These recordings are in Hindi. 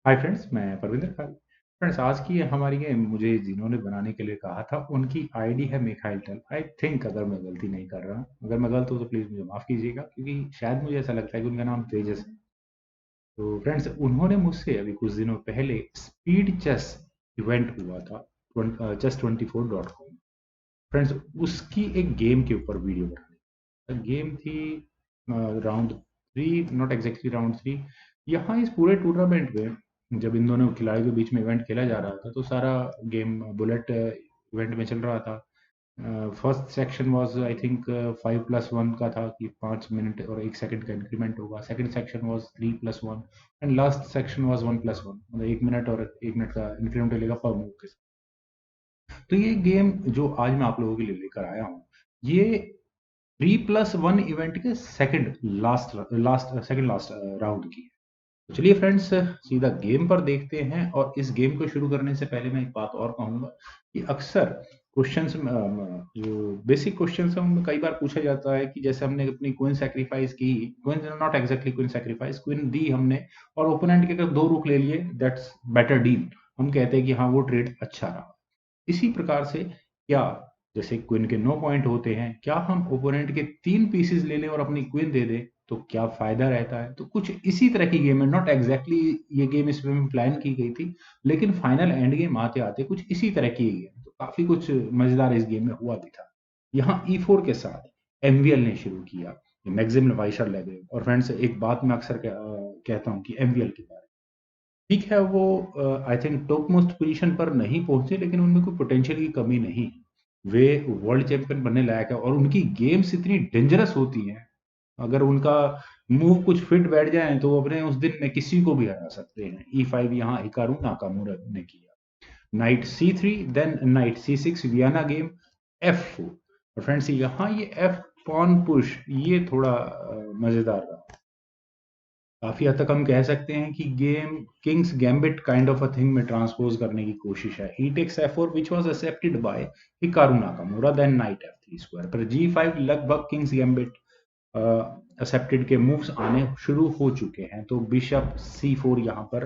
हाय फ्रेंड्स, मैं परविंदर खान। फ्रेंड्स, आज की हमारी गेम मुझे जिन्होंने बनाने के लिए कहा था उनकी आईडी है मिखाइल टेल। आई थिंक, अगर मैं गलती नहीं कर रहा, अगर मैं गलत हूँ तो प्लीज़ मुझे माफ़ कीजिएगा, क्योंकि शायद मुझे ऐसा लगता है कि उनका नाम तेजस है। तो फ्रेंड्स, उन्होंने मुझसे अभी कुछ दिनों पहले स्पीड चेस इवेंट हुआ था chess24.com। फ्रेंड्स, उसकी एक गेम के ऊपर वीडियो बनानी। गेम थी round three, not exactly round three. यहाँ इस पूरे टूर्नामेंट में जब इन दोनों खिलाड़ियों के बीच में इवेंट खेला जा रहा था तो सारा गेम बुलेट इवेंट में चल रहा था। First section was I think 5+1 का था कि 5 मिनट और 1 सेकंड का इंक्रीमेंट होगा। Second section was 3+1 and last section was 1+1, मतलब 1 मिनट और 1 मिनट का इंक्रीमेंट मिलेगा पर मूव के साथ। तो ये गेम जो आज मैं आप लोगों के लिए लेकर आया हूँ, ये 3+1 इवेंट के सेकंड लास्ट राउंड की है। तो चलिए फ्रेंड्स, सीधा गेम पर देखते हैं। और इस गेम को शुरू करने से पहले मैं एक बात और कहूंगा कि अक्सर क्वेश्चंस, जो बेसिक क्वेश्चंस हैं उनमें कई बार पूछा जाता है कि जैसे हमने अपनी क्वीन सेक्रीफाइस की, queen not exactly queen sacrifice, queen दी हमने और ओपोनेंट के अगर 2 रुक ले लिए, दैट्स बेटर डील। हम कहते हैं कि हाँ, वो ट्रेड अच्छा रहा। इसी प्रकार से क्या, जैसे क्वीन के 9 पॉइंट होते हैं, क्या हम ओपोनेंट के 3 पीसेस ले लें और अपनी क्वीन दे दें तो क्या फायदा रहता है। तो कुछ इसी तरह की गेम है, नॉट एग्जैक्टली ये गेम इसमें प्लान की गई थी, लेकिन फाइनल एंड गेम आते आते कुछ इसी तरह की गेम, तो काफी कुछ मजेदार इस गेम में हुआ भी था। यहाँ E4 के साथ एमवीएल ने शुरू किया, मैक्सिम वाइशर लेगे। और फ्रेंड्स, एक बात मैं अक्सर कहता हूँ कि एमवीएल के बारे में, ठीक है वो I think top most position पर नहीं पहुंचे, लेकिन उनमें कोई पोटेंशियल की कमी नहीं है। वे वर्ल्ड चैंपियन बनने लायक है और उनकी गेम्स इतनी डेंजरस होती हैं। अगर उनका मूव कुछ फिट बैठ जाए तो वो अपने उस दिन में किसी को भी हरा सकते हैं। E5 यहाँ हिकारू नाकामुरा ने किया। Knight C3, then knight C6, Vienna game F4। और फ्रेंड्स, यहाँ ये F पॉन पुश, ये थोड़ा मजेदार रहा। काफी हद तक हम कह सकते हैं कि game king's gambit kind of a thing में ट्रांसपोज करने की कोशिश है। E takes F4 which was accepted by Hikaru Nakamura, then knight F3 square पर G5 लगभग किंग्स गैम्बिट एक्सेप्टेड के मूव्स आने शुरू हो चुके हैं। तो बिशप C4 यहाँ पर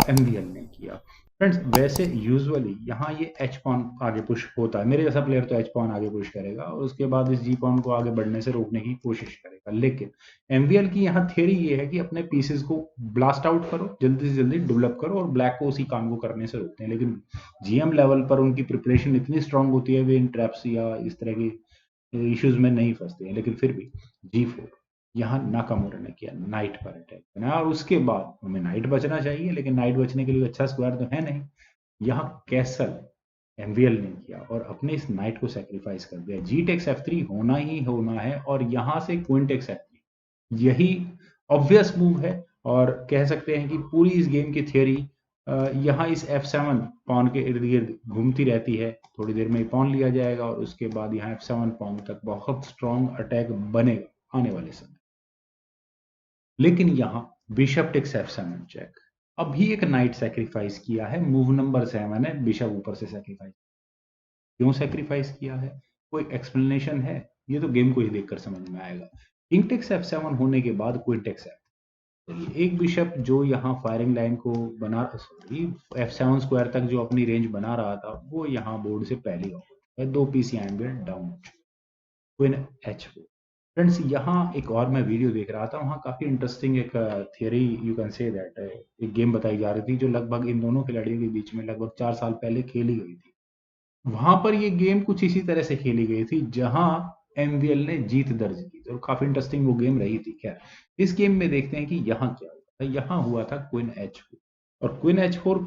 एमवीएल ने किया। फ्रेंड्स, वैसे यूजुअली यहाँ ये एच पॉन आगे पुश होता है, मेरे जैसा प्लेयर तो एच पॉन आगे पुश करेगा और उसके बाद इस जी पॉन को आगे बढ़ने से रोकने की कोशिश करेगा। लेकिन एमवीएल की यहाँ थ्योरी ये है कि अपने पीसेस को ब्लास्ट आउट करो, जल्दी से जल्दी डेवलप करो और ब्लैक को उसी काम को करने से रोकते हैं। लेकिन जीएम लेवल पर उनकी प्रिपरेशन इतनी स्ट्रांग होती है, वे इन ट्रैप्स या इस तरह की इश्यूज में नहीं फंसते हैं। लेकिन फिर भी G4 यहाँ नाकामुरा ने किया, नाइट पर अटैक बना और उसके बाद हमें नाइट बचना चाहिए, लेकिन नाइट बचने के लिए अच्छा स्क्वायर तो है नहीं। यहाँ कैसल एमवीएल ने किया और अपने इस नाइट को सेक्रीफाइस कर दिया। जी टेक्स F3 होना ही होना है और यहाँ से क्वीन टेक्स F3, यही ऑब्वियस मूव है। और कह सकते हैं कि पूरी इस गेम की थियोरी यहाँ इस F7 पॉन के इर्द गिर्द घूमती रहती है। थोड़ी देर में पॉन लिया जाएगा और उसके बाद यहाँ F7 पॉन तक बहुत स्ट्रॉन्ग अटैक बनेगा आने वाले समय। लेकिन यहाँ बिशप टेक्स F7 चेक, अभी एक नाइट सेक्रीफाइस किया है, मूव नंबर 7 है, बिशप ऊपर से सेक्रीफाइस। क्यों सेक्रीफाइस किया है, कोई एक्सप्लेनेशन है? ये तो गेम को ही देखकर समझ में आएगा। किंग टेक्स F7 होने के बाद क्वीन टेक्स F, तो एक बिशप जो यहाँ फायरिंग लाइन को बना, सॉरी, F7 स्क्वायर तक जो अपनी रेंज बना रहा था, वो यहाँ बोर्ड से पहले हो गया। 2 पीस यहाँ भी डाउन। Queen H4। फ्रेंड्स, यहाँ एक और मैं वीडियो देख रहा था, वहाँ काफी इंटरेस्टिंग एक theory, you can say that, एक गेम बताई जा रही थी जो लगभग इन दोनों खिलाड़ियों के बीच में लगभग 4 साल पहले खेली गई थी। वहां पर ये गेम कुछ इसी तरह से खेली गई थी, जहां एमवीएल ने जीत दर्ज की थी और काफी इंटरेस्टिंग वो गेम रही थी। खैर, इस गेम में देखते हैं कि यहाँ क्या हुआ था। यहाँ हुआ था क्वीन H4 और क्वीन H4,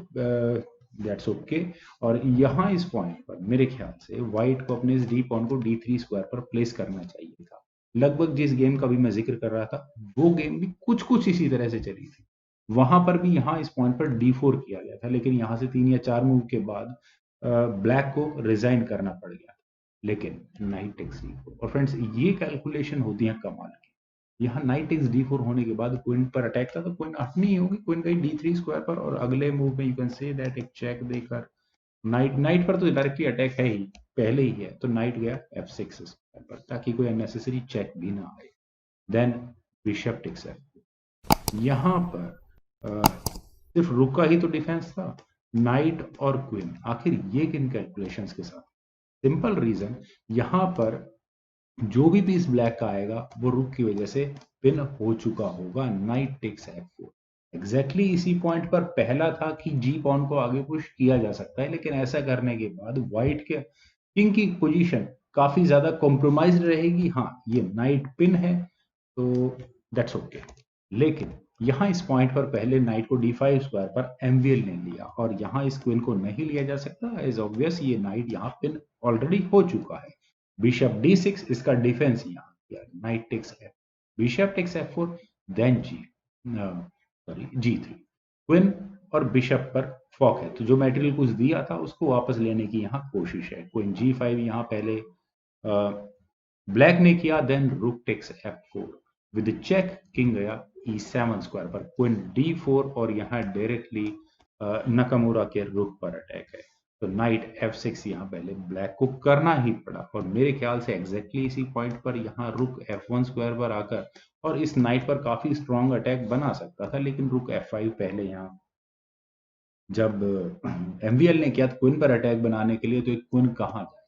दैट्स ओके। और यहाँ इस पॉइंट पर मेरे ख्याल से व्हाइट को अपने इस डी पॉन को D3 स्क्वायर पर प्लेस करना चाहिए था। लगभग जिस गेम का भी मैं जिक्र कर रहा था, वो गेम भी कुछ कुछ इसी तरह से चली थी। वहां पर भी यहाँ इस पॉइंट पर D4 किया गया था, लेकिन यहाँ से 3 या 4 मूव के बाद ब्लैक को रिजाइन करना पड़ गया। लेकिन नाइट टेक्स D4, और फ्रेंड्स ये कैलकुलेशन होती है कमाल की। यहाँ नाइट टेक्स D4 होने के बाद क्वीन पर अटैक था, तो क्वीन हटनी ही होगी, क्वीन गई D3 स्क्वायर पर और अगले मूव में यू कैन से दैट एक चेक देकर नाइट नाइट पर तो डायरेक्टली अटैक है ही, पहले ही है, तो नाइट गया F6 स्क्वायर पर ताकि कोई अननेसेसरी चेक भी ना आए। देन बिशप टेक्स F, यहाँ पर सिर्फ रुक का ही तो डिफेंस था, नाइट और क्वीन, आखिर ये किन कैलकुलेशंस के साथ? सिंपल रीजन, यहां पर जो भी पीस ब्लैक का आएगा वो रुक की वजह से पिन हो चुका होगा, नाइट टेक्स F4। एग्जैक्टली इसी पॉइंट पर पहला था कि जी पॉन को आगे पुश किया जा सकता है, लेकिन ऐसा करने के बाद व्हाइट के किंग की पोजीशन काफी ज्यादा कॉम्प्रोमाइज रहेगी। हाँ, ये नाइट पिन है तो दैट्स ओके, लेकिन यहाँ इस पॉइंट पर पहले नाइट को d5 स्क्वायर पर एमवीएल ने लिया और यहाँ इस क्वीन को नहीं लिया जा सकता, एज ऑब्वियस ये नाइट यहाँ पिन ऑलरेडी हो चुका है। बिशप d6, इसका डिफेंस यहाँ किया, knight takes f, bishop takes f4, then g3, queen और बिशप पर फॉक है, तो जो मटेरियल कुछ दिया था उसको वापस लेने की यहाँ कोशिश है। क्वीन g5 यहाँ पहले ब्लैक ने किया, then rook takes f4 with check, king गया e7 स्क्वायर पर, क्वीन d4 और यहाँ डायरेक्टली नाकामुरा के रुक पर अटैक है, तो नाइट f6 यहाँ पहले ब्लैक को करना ही पड़ा और मेरे ख्याल से एग्जैक्टली इसी पॉइंट पर यहाँ रुक f1 स्क्वायर पर आकर और इस नाइट पर काफी स्ट्रॉन्ग अटैक बना सकता था, लेकिन रुक f5 पहले यहाँ जब एमवीएल ने किया क्वीन पर अटैक बनाने के लिए, तो एक क्वीन कहाँ जाए?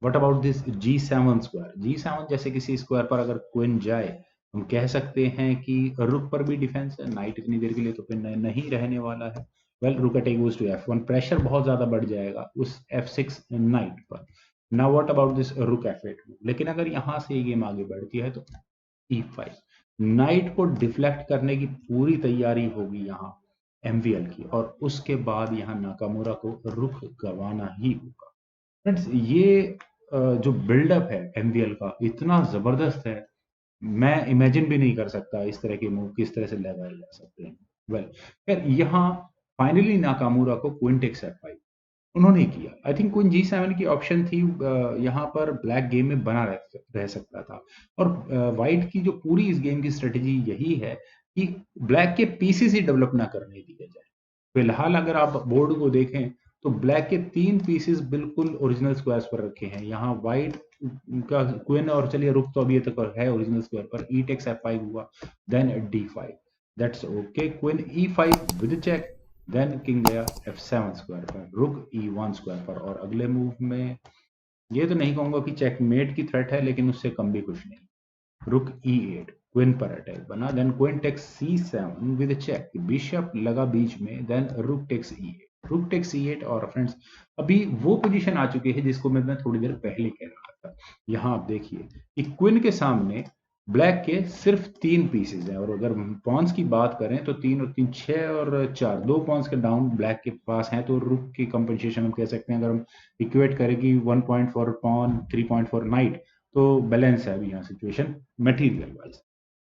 What about this g7 square? g7 जैसे किसी स्क्वायर पर अगर क्वीन जाए, हम कह सकते हैं कि रुक पर भी डिफेंस है, नाइट इतनी देर के लिए तो फिर नहीं रहने वाला है। वेल, रुक attack goes to f1, pressure बहुत ज्यादा बढ़ जाएगा उस f6 नाइट पर। नाउ व्हाट अबाउट दिस रुक f8? लेकिन अगर यहां से ये गेम आगे बढ़ती है तो e5, नाइट को डिफ्लेक्ट करने की पूरी तैयारी होगी यहाँ एमवीएल की, और उसके बाद यहाँ नाकामुरा को रुक गंवाना ही होगा। फ्रेंड्स, ये जो बिल्डअप है एमवीएल का इतना जबरदस्त है, मैं इमेजिन भी नहीं कर सकता इस तरह के मूव किस तरह से लगाए जा सकते हैं। वेल, खैर यहाँ फाइनली नाकामुरा को क्वीन टेक्स f5 उन्होंने किया। आई थिंक क्वीन g7 की ऑप्शन थी, यहाँ पर ब्लैक गेम में बना रह सकता था, और व्हाइट की जो पूरी इस गेम की स्ट्रेटेजी यही है कि ब्लैक के पीसेस ही डेवलप ना करने दिए जाए। फिलहाल अगर आप बोर्ड को देखें तो ब्लैक के 3 पीसेस बिल्कुल ओरिजिनल स्क्वायर्स पर रखे हैं, यहाँ व्हाइट का क्वीन और चलिए रुक तो अभी तक है ओरिजिनल स्क्वायर पर, ई टेक्स f5 हुआ, then d5, that's okay, queen e5 with check, then king गया f7 स्क्वायर पर, रुक e1 स्क्वायर पर, और अगले मूव में ये तो नहीं कहूंगा कि चेकमेट की थ्रेट है, लेकिन उससे कम भी कुछ नहीं, रुक e8, क्वीन पर अटैक बना, then queen takes c7 with check, bishop लगा बीच में, then rook takes e8, rook takes e8। और फ्रेंड्स, अभी वो पोजीशन आ चुकी है जिसको मैं थोड़ी देर पहले कह रहा था। यहाँ आप देखिए कि क्वीन के सामने ब्लैक के सिर्फ 3 पीसेज हैं, और अगर पॉन्स की बात करें तो 3 और 3 6 और 4, 2 पॉन्स के डाउन ब्लैक के पास हैं, तो रुक की कंपनसेशन हम कह सकते हैं, अगर हम इक्वेट करें कि 1.4 पॉन 3.4 नाइट, तो बैलेंस है अभी यहाँ situation material wise.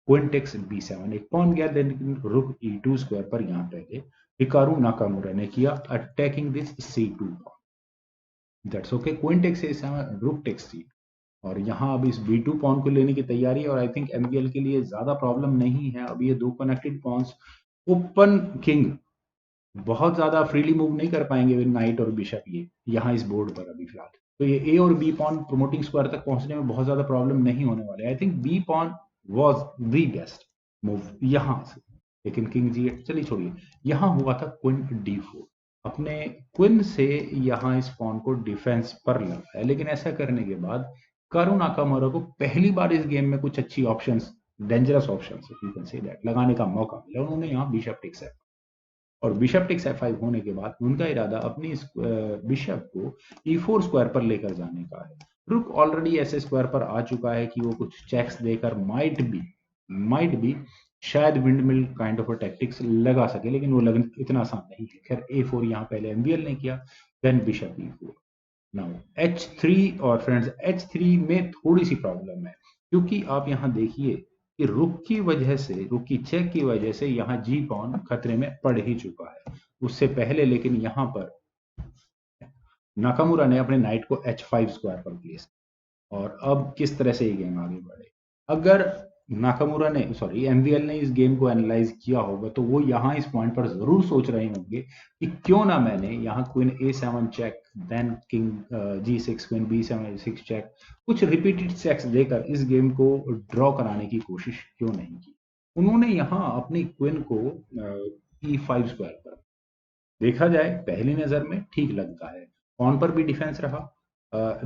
Queen takes b7, एक पॉन गया, देन रुक e2 स्क्वायर पर यहाँ पहले हिकारू नाकामुरा ने किया attacking this c2 pawn, that's okay, queen takes a7, rook takes c, और यहाँ अब इस b2 पॉन को लेने की तैयारी, और आई थिंक एमवीएल के लिए ज्यादा प्रॉब्लम नहीं है, अब ये 2 कनेक्टेड पॉन्स ओपन किंग बहुत ज्यादा फ्रीली मूव नहीं कर पाएंगे नाइट और बिशप ये यहाँ इस बोर्ड पर अभी फिलहाल, तो ये ए और बी पॉन प्रोमोटिंग स्क्वायर तक पहुंचने में बहुत ज्यादा प्रॉब्लम नहीं होने वाले। I think B pawn was the best move यहाँ से, लेकिन किंग जी8 चलिए छोड़िए, यहाँ हुआ था क्वीन d4, अपने क्वीन से यहाँ इस पॉन को डिफेंस पर लगा है, लेकिन ऐसा करने के बाद कारू नाकामुरा को पहली बार इस गेम में कुछ अच्छी options, dangerous options you can say that लगाने का मौका मिला, उन्होंने यहाँ बिशप टेक्स और बिशप टेक्स f5 होने के बाद उनका इरादा अपनी इस बिशप को e4 स्क्वायर पर लेकर जाने का है। रुक ऑलरेडी ऐसे स्क्वायर पर आ चुका है कि वो कुछ चेक्स देकर माइट बी शायद विंडमिल काइंड ऑफ टैक्टिक्स लगा सके, लेकिन वो लगन इतना आसान नहीं है। खैर a4 यहाँ पहले एमवीएल ने किया, then bishop e4, now h3, और फ्रेंड्स h3 में थोड़ी सी प्रॉब्लम है, क्योंकि आप यहाँ देखिए कि रुक की वजह से, रुक की चेक की वजह से यहाँ जी पॉन खतरे में पड़ ही चुका है उससे पहले, लेकिन यहाँ पर नाकामुरा ने अपने नाइट को h5 स्क्वायर पर प्लेस, और अब किस तरह से ये गेम आगे बढ़े। अगर नाकामुरा ने एमवीएल ने इस गेम को एनालाइज किया होगा तो वो यहाँ इस पॉइंट पर जरूर सोच रहे होंगे कि क्यों ना मैंने यहाँ queen a7 check, then king g6, queen b7 check, कुछ रिपीटेड चेक्स देकर इस गेम को ड्रॉ कराने की कोशिश क्यों नहीं की। उन्होंने यहाँ अपनी क्वीन को E5 स्क्वायर पर। देखा जाए पहली नजर में ठीक लगता है, पॉन पर भी डिफेंस रहा,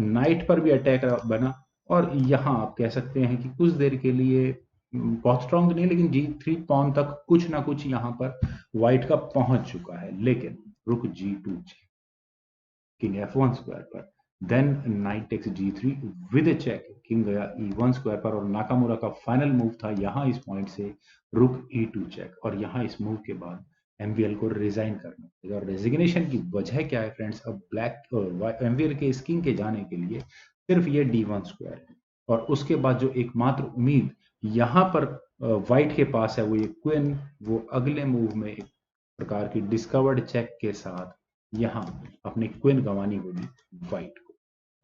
नाइट पर भी अटैक बना, और यहाँ आप कह सकते हैं कि कुछ देर के लिए बहुत स्ट्रांग नहीं, लेकिन G3 पॉन तक कुछ ना कुछ यहाँ पर व्हाइट का पहुंच चुका है। लेकिन रुक G2 किंग F1 स्क्वायर पर, then knight takes G3 with a check, king गया E1 स्क्वायर पर, और नाकामुरा का फाइनल मूव था यहाँ इस पॉइंट से रुक E2 चेक। और यहाँ इस मूव के बाद एमवीएल को रिजाइन करना पड़ेगा। और रेजिग्नेशन की वजह क्या है फ्रेंड्स, अब ब्लैक एमवीएल के इस किंग के जाने के लिए सिर्फ ये D1 स्क्वायर है, और उसके बाद जो एकमात्र उम्मीद यहाँ पर व्हाइट के पास है वो ये क्वीन, वो अगले मूव में एक प्रकार की डिस्कवर्ड चेक के साथ यहाँ अपनी क्वीन गंवानी होगी व्हाइट को।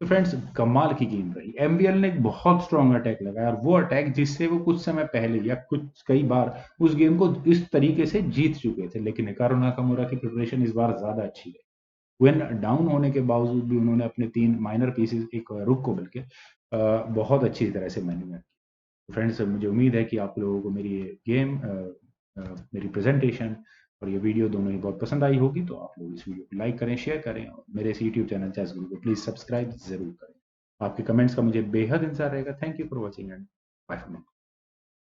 तो फ्रेंड्स कमाल की गेम रही, एमबीएल ने एक बहुत स्ट्रॉन्ग अटैक लगाया, और वो अटैक जिससे वो कुछ समय पहले या कुछ कई बार उस गेम को इस तरीके से जीत चुके थे। लेकिन हिकारू नाकामुरा की प्रिपरेशन इस बार ज्यादा अच्छी है। क्वीन डाउन होने के बावजूद भी उन्होंने अपने 3 माइनर पीसेस, एक रुक को बल्कि बहुत अच्छी तरह से मैनेज। फ्रेंड्स मुझे उम्मीद है कि आप लोगों को मेरी ये गेम मेरी प्रेजेंटेशन और ये वीडियो दोनों ही बहुत पसंद आई होगी। तो आप लोग इस वीडियो को लाइक करें, शेयर करें, और मेरे इस यूट्यूब चैनल चेस गुरु को प्लीज सब्सक्राइब जरूर करें। आपके कमेंट्स का मुझे बेहद इंतजार रहेगा। Thank you for watching and bye for now.